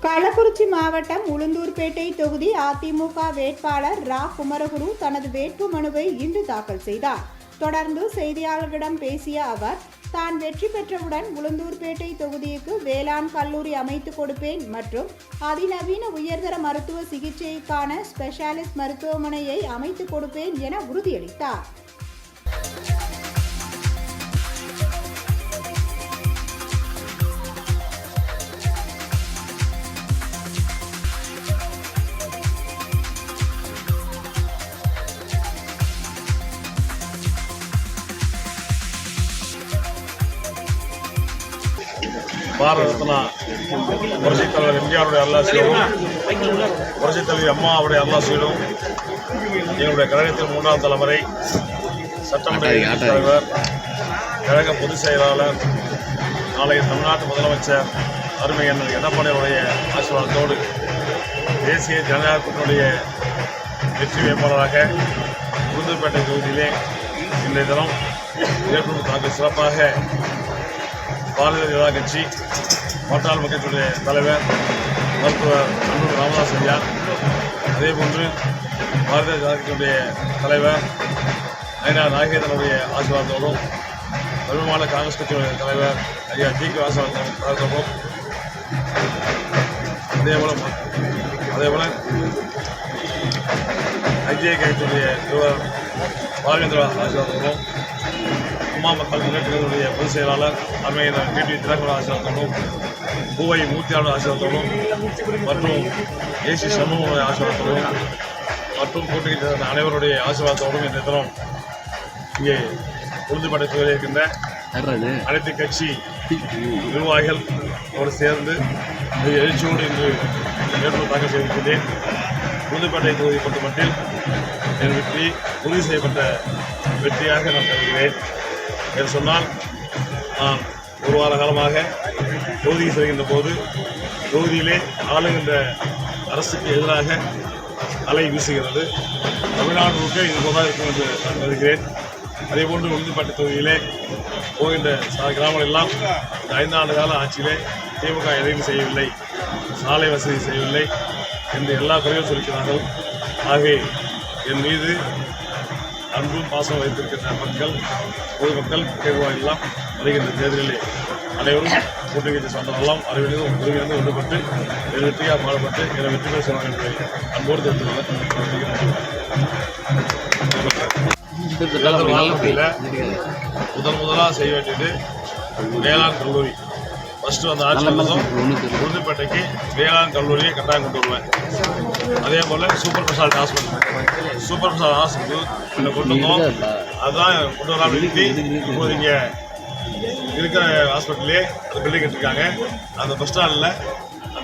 கள்ளக்குறிச்சி மாவட்டம் உளுந்தூர்பேட்டை தொகுதி அதிமுக வேட்பாளர் ரா குமரகுரு தனது வேட்பு மனுவை இன்று தாக்கல் செய்தார். தொடர்ந்து செய்தியாளர்களிடம் பேசிய அவர், தான் வெற்றி பெற்றவுடன் உளுந்தூர்பேட்டை தொகுதிக்கு வேளாண் கல்லூரி அமைத்துக் கொடுப்பேன் மற்றும் அதிநவீன உயர்தர மருத்துவ சிகிச்சைக்கான ஸ்பெஷாலிஸ்ட் மருத்துவமனையை அமைத்துக் கொடுப்பேன் என உறுதியளித்தார். பாரத ரத்னா புரட்சித் தலைவர் எம்ஜிஆருடைய அருளாசியும் புரட்சித் தலைவி அம்மாவுடைய அருளாசியும் எங்களுடைய கழகத்தின் 3ஆம் தலைமுறை சட்டமன்ற தலைவர், கழக பொதுச் செயலாளர், நாளைய தமிழ்நாட்டு முதலமைச்சர் அருமை அண்ணன் எடப்பாடியுடைய ஆசீர்வாதத்தோடு தேசிய ஜனநாயக கூட்டணியுடைய வெற்றி வேட்பாளராக உளுந்தூர்பேட்டை தொகுதியிலே இன்றைய தினம் வேட்புமனு தாக்கல் சிறப்பாக பாரதிய ஜனதா கட்சி பாட்டாளி மக்கள் கட்சியுடைய தலைவர் மருத்துவர் அன்பு ராமதாஸ் ஐயா, அதேபோன்று பாரதிய ஜனதா கட்சியுடைய தலைவர் ஐநா நாகேந்திரனுடைய ஆசீர்வாதத்தோடும் தமிழ்நாடு காங்கிரஸ் கட்சியுடைய தலைவர் ஐயா டி.கு. ஆசீர்வாதத்தோடும் அதேபோல ஐஜே கட்சியுடைய தலைவர் பாவேந்திர ஆசீர்வாதத்தோடும் அம்மா மக்கள் முன்னேற்றத்தினுடைய பொதுச் செயலாளர் அருமையினர் டி.டி. தினகரன் ஆசீர்வாதத்தோடும் பூவை மூர்த்தியாளர் ஆசீர்வாதத்தோடும் மற்றும் ஏசி சண்முகனுடைய ஆசீர்வாதத்தோடும் மற்றும் கூட்டணி சேர்ந்த அனைவருடைய ஆசீர்வாதத்தோடும் இந்த தினம் இங்கே உளுந்தூர்பேட்டை தொகுதியில் இருக்கின்ற அனைத்து கட்சி நிர்வாகிகள் அவரோடு சேர்ந்து எழுச்சியோடு இன்று வேட்புமனு தாக்கல் செய்திருக்கிறேன். உளுந்தூர்பேட்டை தொகுதி பொறுத்தமட்டில் என் வெற்றி உறுதி செய்யப்பட்ட வெற்றியாக நான் கருதுகிறேன். என்று சொன்னால், நான் ஒரு வார காலமாக தொகுதிக்கு செல்கின்ற போது தொகுதியிலே ஆளுகின்ற அரசுக்கு எதிராக அலை வீசுகிறது. தமிழ்நாடு முழுக்க இது போதாக இருக்கும் என்று நான் கருதுகிறேன். அதேபோன்று உளுந்தூர்பேட்டை தொகுதியிலே போகின்ற கிராமங்களெல்லாம் இந்த 5 ஆண்டு கால ஆட்சியிலே திமுக எதையும் செய்யவில்லை, சாலை வசதி செய்யவில்லை என்று எல்லா குறையும் சொல்லிக்கிறார்கள். ஆகவே என் மீது அன்பும் பாசம் வைத்திருக்கின்ற மக்கள், பொதுமக்கள் கேட்பாரெல்லாம் வருகின்ற தேர்தலிலே அனைவரும் கூட்டணி சார்ந்தவரெல்லாம் அறிவிலிருந்து உரிமையிலிருந்து ஒன்றுபட்டு வெற்றியாக பாடுபட்டு என வெற்றி பெற செய்வாங்க என்பதை அன்போடு தெரிவித்துள்ளனர். முதலாக செய்ய வேண்டியது வேளாண் கல்லூரி. ஃபஸ்ட்டு அந்த ஆட்சி வந்ததும் உளுந்தூர்பேட்டைக்கு வேளாண் கல்லூரியை கட்டாயம் கொண்டு வருவேன். அதே போல் சூப்பர் ஸ்பெஷாலிட்டி ஹாஸ்பிட்டல் கொண்டு வந்தோம். அதுதான் கொண்டு வராமல் நிறுத்தி இப்போது இங்கே இருக்கிற ஹாஸ்பிட்டல்லே அது பில்டிங் கட்டிருக்காங்க. அந்த பஸ் ஸ்டாண்டில்